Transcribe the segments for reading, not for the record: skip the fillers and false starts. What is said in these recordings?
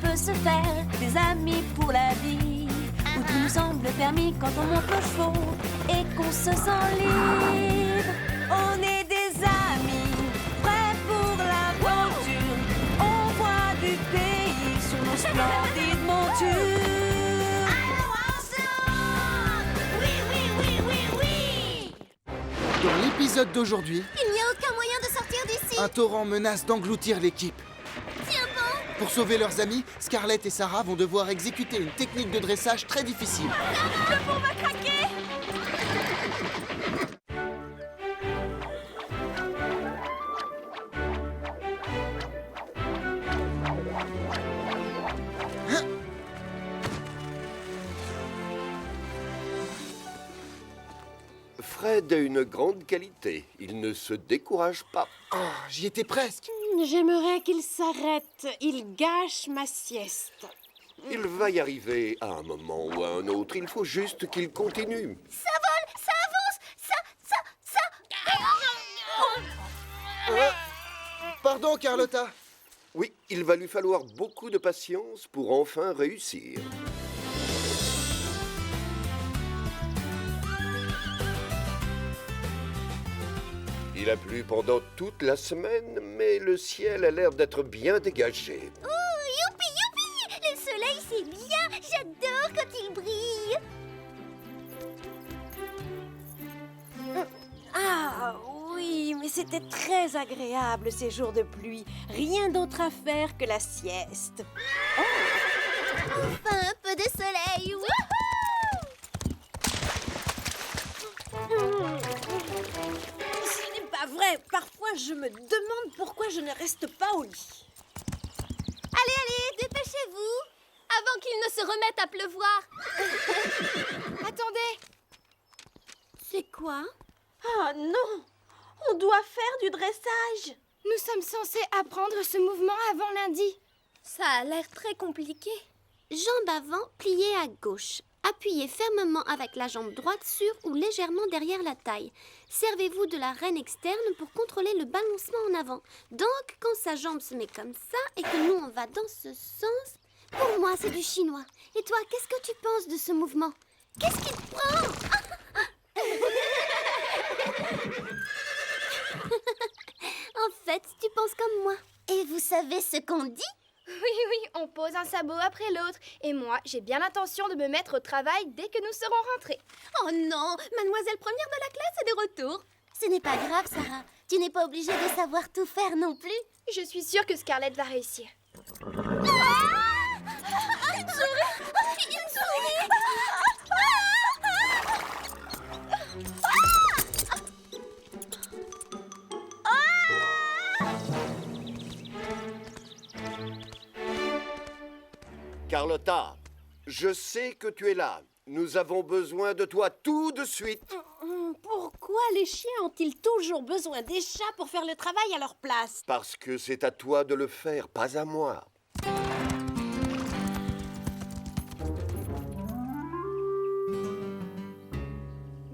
peut se faire des amis pour la vie, où tout nous semble permis quand on monte nos chevaux et qu'on se sent libre. On est des amis, prêts pour l'aventure. On voit du pays sur nos splendides montures. Alors ensemble! Oui, oui, oui, oui, oui! Dans l'épisode d'aujourd'hui, Il n'y a aucun moyen de sortir d'ici. un torrent menace d'engloutir l'équipe. Tiens bon! Pour sauver leurs amis, Scarlett et Sarah vont devoir exécuter une technique de dressage très difficile. Le pont va craquer! Fred a une grande qualité. Il ne se décourage pas. Oh, j'y étais presque. J'aimerais qu'il s'arrête. Il gâche ma sieste. Il va y arriver à un moment ou à un autre. Il faut juste qu'il continue. Ça vole! Ça avance! Pardon, Carlotta. Oui, il va lui falloir beaucoup de patience pour enfin réussir. Il a plu pendant toute la semaine, mais le ciel a l'air d'être bien dégagé. Oh, youpi, youpi! Le soleil, c'est bien! J'adore quand il brille! Ah oui, mais c'était très agréable ces jours de pluie. Rien d'autre à faire que la sieste. Enfin, un peu de soleil! Wouhou! Ce n'est pas vrai. Parfois, je me demande pourquoi je ne reste pas au lit. Allez, allez, dépêchez-vous! Avant qu'il ne se remette à pleuvoir! Attendez! C'est quoi? Ah non! On doit faire du dressage. Nous sommes censés apprendre ce mouvement avant lundi. Ça a l'air très compliqué. Jambe avant, pliée à gauche. Appuyez fermement avec la jambe droite sur ou légèrement derrière la taille. Servez-vous de la reine externe pour contrôler le balancement en avant. Donc, quand sa jambe se met comme ça et que nous on va dans ce sens... Pour moi, c'est du chinois. Et toi, qu'est-ce que tu penses de ce mouvement? Qu'est-ce qui te prend? En fait, tu penses comme moi. Et vous savez ce qu'on dit? Oui, on pose un sabot après l'autre. Et moi, j'ai bien l'intention de me mettre au travail dès que nous serons rentrés. Oh non, mademoiselle première de la classe est de retour. Ce n'est pas grave, Sarah. Tu n'es pas obligée de savoir tout faire non plus. Je suis sûre que Scarlett va réussir. Une souris! Une souris! Carlotta, je sais que tu es là. Nous avons besoin de toi tout de suite. Pourquoi les chiens ont-ils toujours besoin des chats pour faire le travail à leur place? Parce que c'est à toi de le faire, pas à moi.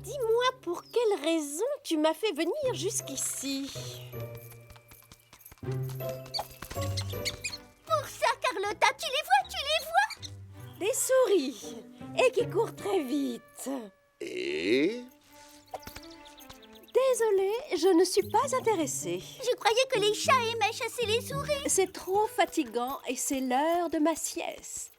Dis-moi pour quelle raison tu m'as fait venir jusqu'ici? Pour ça, Carlotta, tu les vois? Des souris, et qui courent très vite. Et... Désolée, je ne suis pas intéressée. Je croyais que les chats aimaient chasser les souris. C'est trop fatigant et c'est l'heure de ma sieste.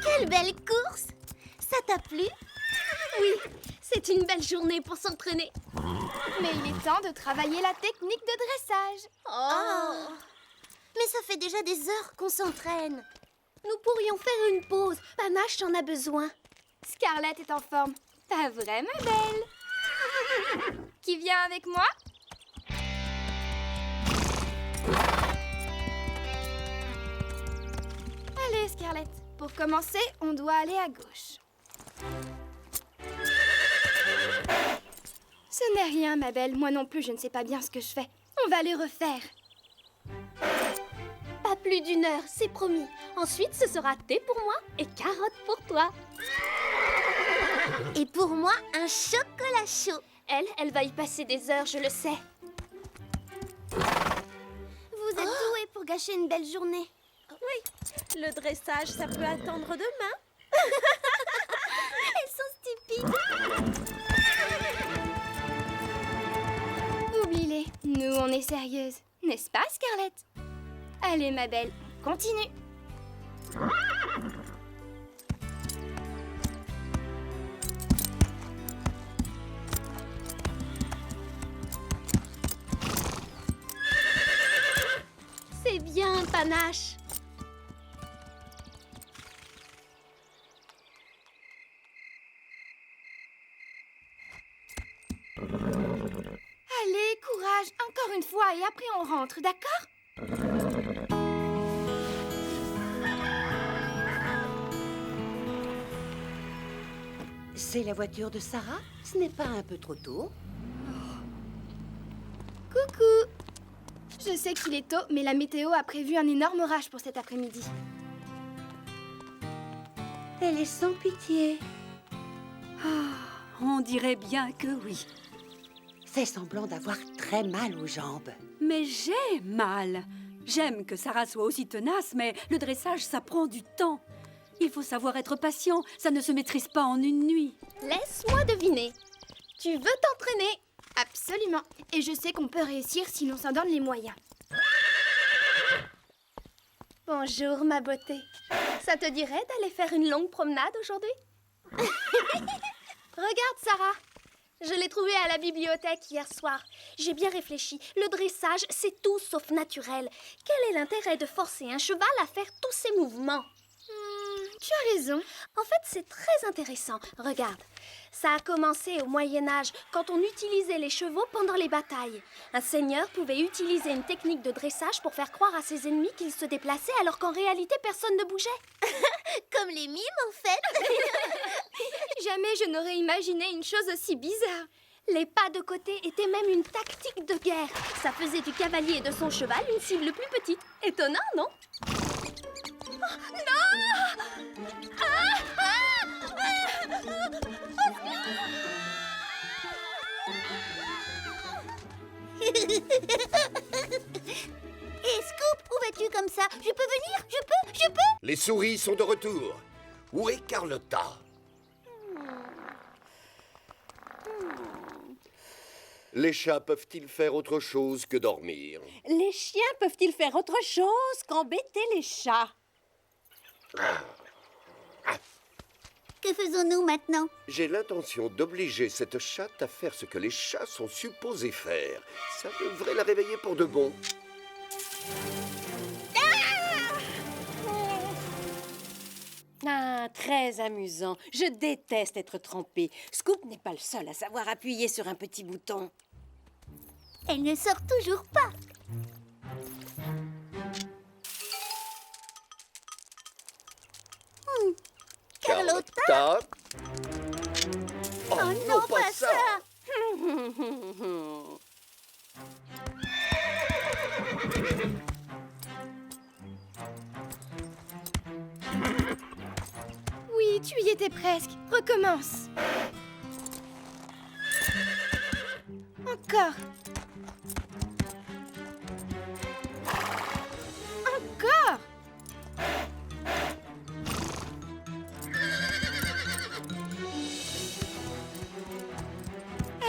Quelle belle course! Ça t'a plu? Oui, c'est une belle journée pour s'entraîner. Mais il est temps de travailler la technique de dressage. Oh! Mais ça fait déjà des heures qu'on s'entraîne. Nous pourrions faire une pause. Panache en a besoin. Scarlett est en forme. Pas vrai, ma belle? Qui vient avec moi? Allez, Scarlett. Pour commencer, on doit aller à gauche. Ce n'est rien, ma belle. Moi non plus, je ne sais pas bien ce que je fais. On va les refaire. Pas plus d'une heure, c'est promis. Ensuite, ce sera thé pour moi et carottes pour toi. Et pour moi, un chocolat chaud. Elle va y passer des heures, je le sais. Vous êtes doués pour gâcher une belle journée. Le dressage, ça peut attendre demain. Elles sont stupides. Oublie-les, nous on est sérieuses. N'est-ce pas, Scarlett? Allez, ma belle, continue. C'est bien, Panache. Allez, courage, encore une fois, et après on rentre, d'accord? C'est la voiture de Sarah? Ce n'est pas un peu trop tôt? Coucou! Je sais qu'il est tôt, mais la météo a prévu un énorme orage pour cet après-midi. Elle est sans pitié. On dirait bien que oui. Fait semblant d'avoir très mal aux jambes. Mais j'ai mal. J'aime que Sarah soit aussi tenace, mais le dressage, ça prend du temps. Il faut savoir être patient, ça ne se maîtrise pas en une nuit. Laisse-moi deviner. Tu veux t'entraîner? Absolument. Et je sais qu'on peut réussir si l'on s'en donne les moyens. Bonjour, ma beauté. Ça te dirait d'aller faire une longue promenade aujourd'hui? Regarde, Sarah. Je l'ai trouvé à la bibliothèque hier soir. J'ai bien réfléchi. Le dressage, c'est tout sauf naturel. Quel est l'intérêt de forcer un cheval à faire tous ces mouvements? Tu as raison. En fait, c'est très intéressant. Regarde, ça a commencé au Moyen-Âge, quand on utilisait les chevaux pendant les batailles. Un seigneur pouvait utiliser une technique de dressage pour faire croire à ses ennemis qu'il se déplaçait alors qu'en réalité, personne ne bougeait. Comme les mimes, en fait. Jamais je n'aurais imaginé une chose aussi bizarre. Les pas de côté étaient même une tactique de guerre. Ça faisait du cavalier et de son cheval une cible plus petite. Étonnant, non? Et Scoop, où vas-tu comme ça? Je peux venir? Je peux? Les souris sont de retour. Où est Carlotta? Les chats peuvent-ils faire autre chose que dormir? Les chiens peuvent-ils faire autre chose qu'embêter les chats? Que faisons-nous maintenant? J'ai l'intention d'obliger cette chatte à faire ce que les chats sont supposés faire. Ça devrait la réveiller pour de bon. Ah, très amusant. Je déteste être trempée. Scoop n'est pas le seul à savoir appuyer sur un petit bouton. Elle ne sort toujours pas. Carlotta? Oh, non, pas ça! Oui, tu y étais presque. Recommence. Encore. Encore.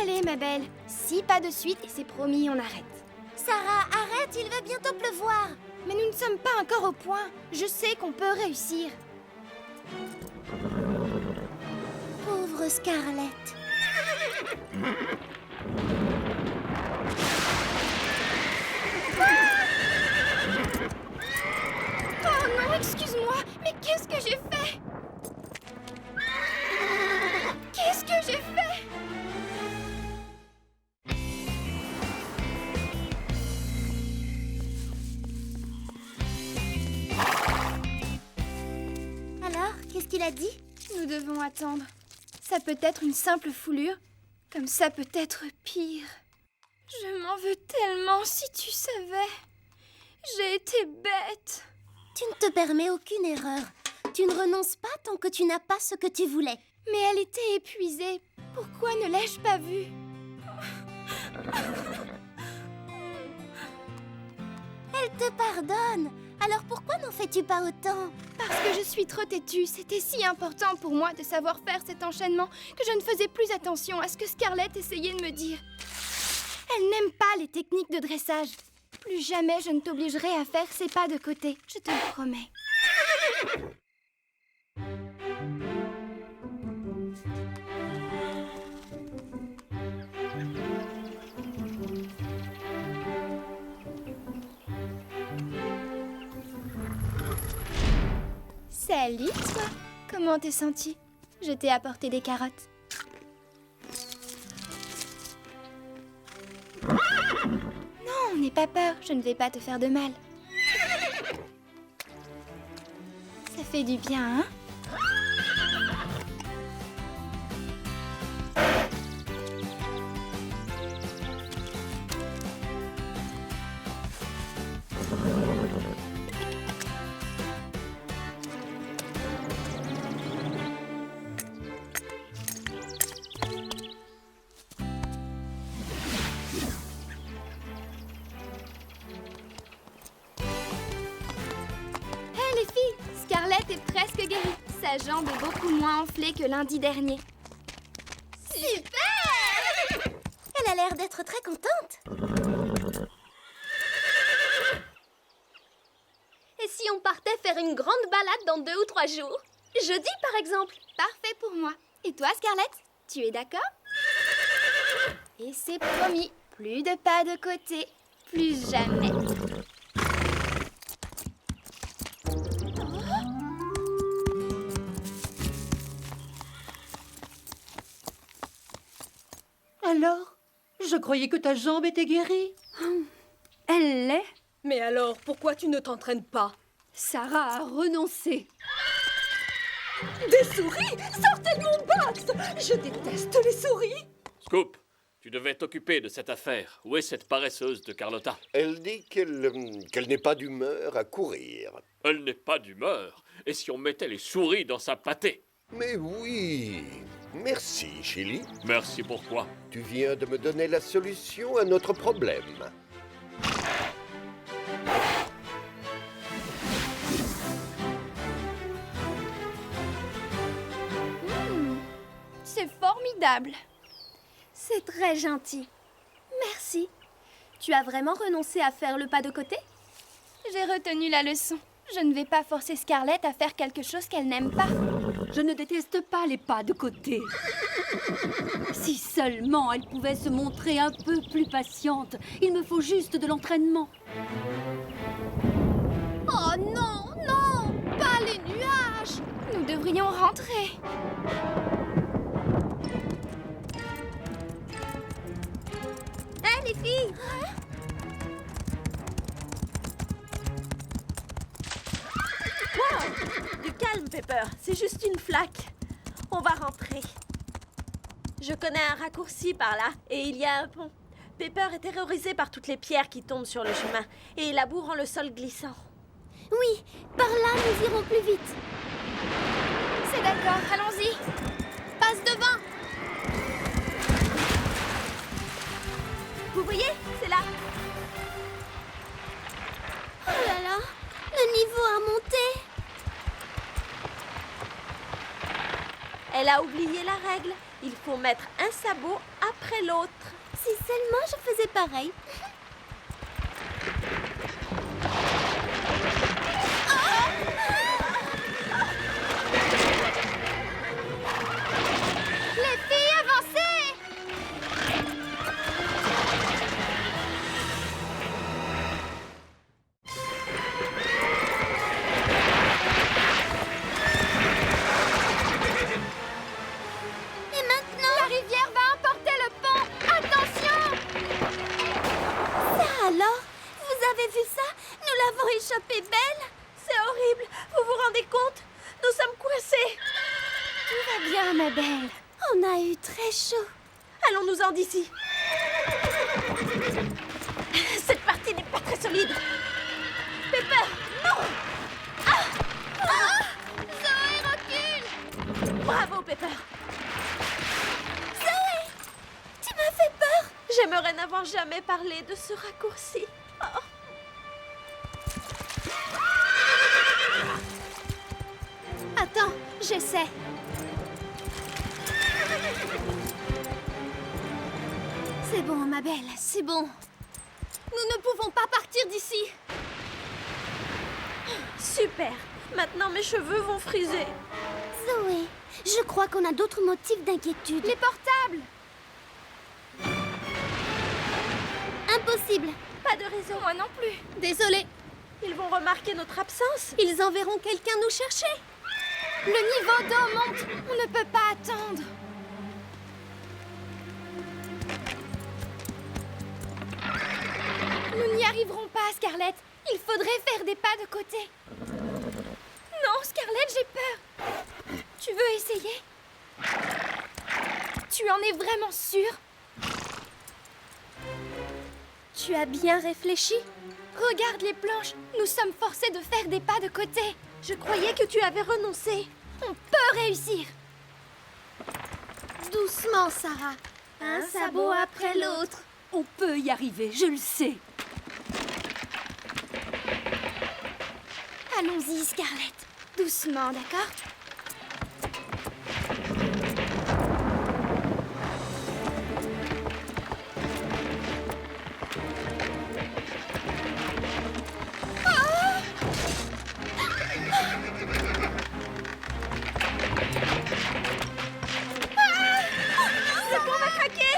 Allez, ma belle. 6 pas de suite et c'est promis, on arrête. Sarah, arrête, il va bientôt pleuvoir. Mais nous ne sommes pas encore au point. Je sais qu'on peut réussir. Pauvre Scarlett. Oh non, excuse-moi, mais qu'est-ce que j'ai fait? Qu'est-ce que j'ai fait? Alors, qu'est-ce qu'il a dit? Nous devons attendre. Ça peut être une simple foulure, comme ça peut être pire. Je m'en veux tellement, si tu savais. J'ai été bête. Tu ne te permets aucune erreur. Tu ne renonces pas tant que tu n'as pas ce que tu voulais. Mais elle était épuisée. Pourquoi ne l'ai-je pas vue? Elle te pardonne. Alors pourquoi n'en fais-tu pas autant? Parce que je suis trop têtue. C'était si important pour moi de savoir faire cet enchaînement que je ne faisais plus attention à ce que Scarlett essayait de me dire. Elle n'aime pas les techniques de dressage. Plus jamais je ne t'obligerai à faire ces pas de côté, je te le promets. Salut, toi. Comment t'es sentie? Je t'ai apporté des carottes. Non, n'aie pas peur, je ne vais pas te faire de mal. Ça fait du bien, hein? Les filles, Scarlett est presque guérie. Sa jambe est beaucoup moins enflée que lundi dernier. Super! Elle a l'air d'être très contente. Et si on partait faire une grande balade dans 2 ou 3 jours? Jeudi, par exemple. Parfait pour moi. Et toi, Scarlett? Tu es d'accord? Et c'est promis, plus de pas de côté. Plus jamais. Alors? Je croyais que ta jambe était guérie. Elle l'est. Mais alors, pourquoi tu ne t'entraînes pas? Sarah a renoncé. Des souris? Sortez de mon box! Je déteste les souris! Scoop, tu devais t'occuper de cette affaire. Où est cette paresseuse de Carlotta? Elle dit qu'elle n'est pas d'humeur à courir. Elle n'est pas d'humeur. Et si on mettait les souris dans sa pâtée? Mais oui. Merci, Chili. Merci pourquoi? Tu viens de me donner la solution à notre problème. C'est formidable. C'est très gentil. Merci. Tu as vraiment renoncé à faire le pas de côté? J'ai retenu la leçon. Je ne vais pas forcer Scarlett à faire quelque chose qu'elle n'aime pas. Je ne déteste pas les pas de côté. Si seulement elle pouvait se montrer un peu plus patiente. Il me faut juste de l'entraînement. Oh non, non, pas les nuages. Nous devrions rentrer. Hé, les filles! Du calme, Pepper. C'est juste une flaque. On va rentrer. Je connais un raccourci par là, et il y a un pont. Pepper est terrorisée par toutes les pierres qui tombent sur le chemin, et la boue rend le sol glissant. Oui, par là, nous irons plus vite. C'est d'accord, allons-y. Passe devant. Vous voyez? C'est là. Oh là là, le niveau a monté. Elle a oublié la règle. Il faut mettre un sabot après l'autre. Si seulement je faisais pareil. Les filles, avancez! Et maintenant, La rivière va emporter le pont. Attention! ça alors? Vous avez vu ça? Nous l'avons échappée belle. C'est horrible. Vous vous rendez compte? Nous sommes coincés. Tout va bien, ma belle. On a eu très chaud. Allons-nous-en d'ici. Cette partie n'est pas très solide. Pepper, non! Zoé, recule! Bravo, Pepper. n'entends jamais parler de ce raccourci. Oh. Attends, j'essaie. C'est bon, ma belle, c'est bon. Nous ne pouvons pas partir d'ici. Super. Maintenant, mes cheveux vont friser. Zoé, je crois qu'on a d'autres motifs d'inquiétude. Les portables. Impossible. Pas de raison. Moi non plus. Désolée. Ils vont remarquer notre absence. Ils enverront quelqu'un nous chercher. Le niveau d'eau monte. On ne peut pas attendre. Nous n'y arriverons pas, Scarlett. Il faudrait faire des pas de côté. Non, Scarlett, j'ai peur. Tu veux essayer? Tu en es vraiment sûre? Tu as bien réfléchi? Regarde les planches. Nous sommes forcés de faire des pas de côté. Je croyais que tu avais renoncé. On peut réussir. Doucement, Sarah. Un sabot après l'autre. On peut y arriver, je le sais. Allons-y, Scarlett. Doucement, d'accord? Le pont va craquer.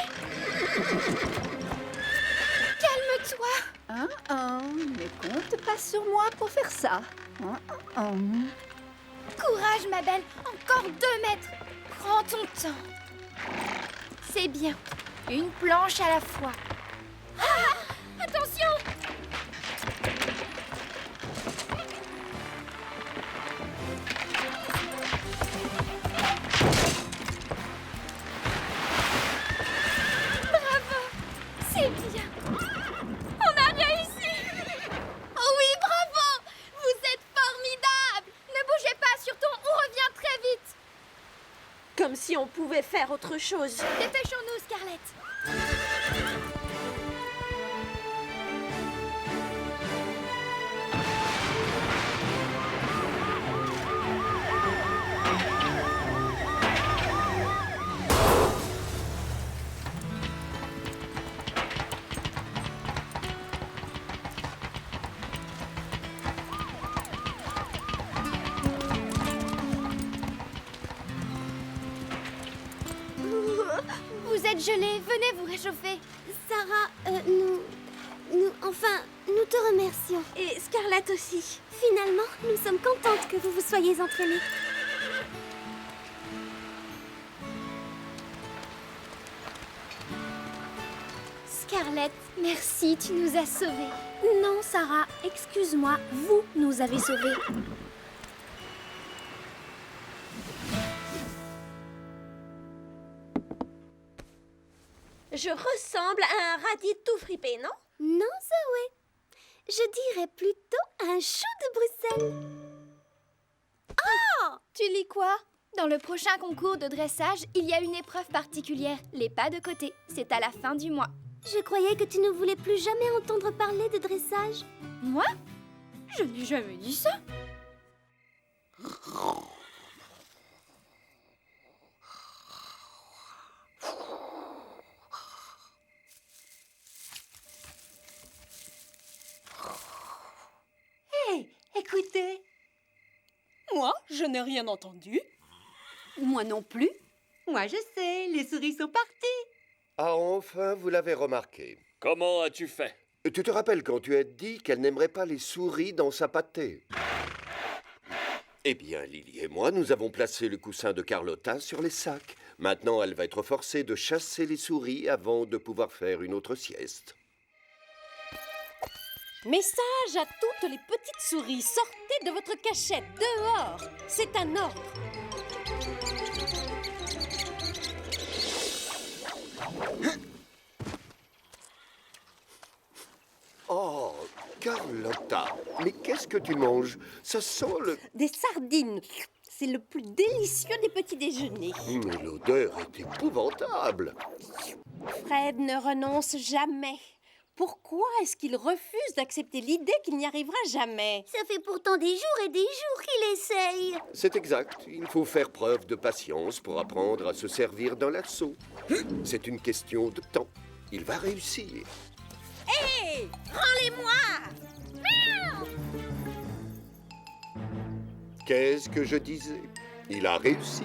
Calme-toi. Ne compte pas sur moi pour faire ça. Courage, ma belle. Encore 2 mètres. Prends ton temps. C'est bien. Une planche à la fois. Ah! Attention! Bravo! C'est bien. On a réussi! Oh oui, bravo! Vous êtes formidable! Ne bougez pas, surtout, on revient très vite. Comme si on pouvait faire autre chose. Dépêchons-nous, Scarlett. Vous êtes gelée, venez vous réchauffer. Sarah, nous te remercions. Et Scarlett aussi. Finalement, nous sommes contentes que vous vous soyez entraînés. Scarlett, merci, tu nous as sauvés. Non, Sarah, excuse-moi, vous nous avez sauvés. Je ressemble à un radis tout fripé, non? Non, Zoé. Je dirais plutôt un chou de Bruxelles. Oh! Tu lis quoi? Dans le prochain concours de dressage, il y a une épreuve particulière, les pas de côté. C'est à la fin du mois. Je croyais que tu ne voulais plus jamais entendre parler de dressage. Moi? Je n'ai jamais dit ça. Écoutez. Moi, je n'ai rien entendu. Moi non plus. Moi, je sais, les souris sont parties. Ah, enfin, vous l'avez remarqué. Comment as-tu fait? Tu te rappelles quand tu as dit qu'elle n'aimerait pas les souris dans sa pâtée? Eh bien, Lily et moi, nous avons placé le coussin de Carlotta sur les sacs. Maintenant, elle va être forcée de chasser les souris avant de pouvoir faire une autre sieste. Message à toutes les petites souris, sortez de votre cachette, dehors. C'est un ordre. Oh, Carlotta, mais qu'est-ce que tu manges? Ça sent le... Des sardines. C'est le plus délicieux des petits déjeuners. Mais l'odeur est épouvantable. Fred ne renonce jamais. Pourquoi est-ce qu'il refuse d'accepter l'idée qu'il n'y arrivera jamais? Ça fait pourtant des jours et des jours qu'il essaye. C'est exact. Il faut faire preuve de patience pour apprendre à se servir d'un lasso. C'est une question de temps. Il va réussir. Hé! Prends-les-moi! Qu'est-ce que je disais? Il a réussi.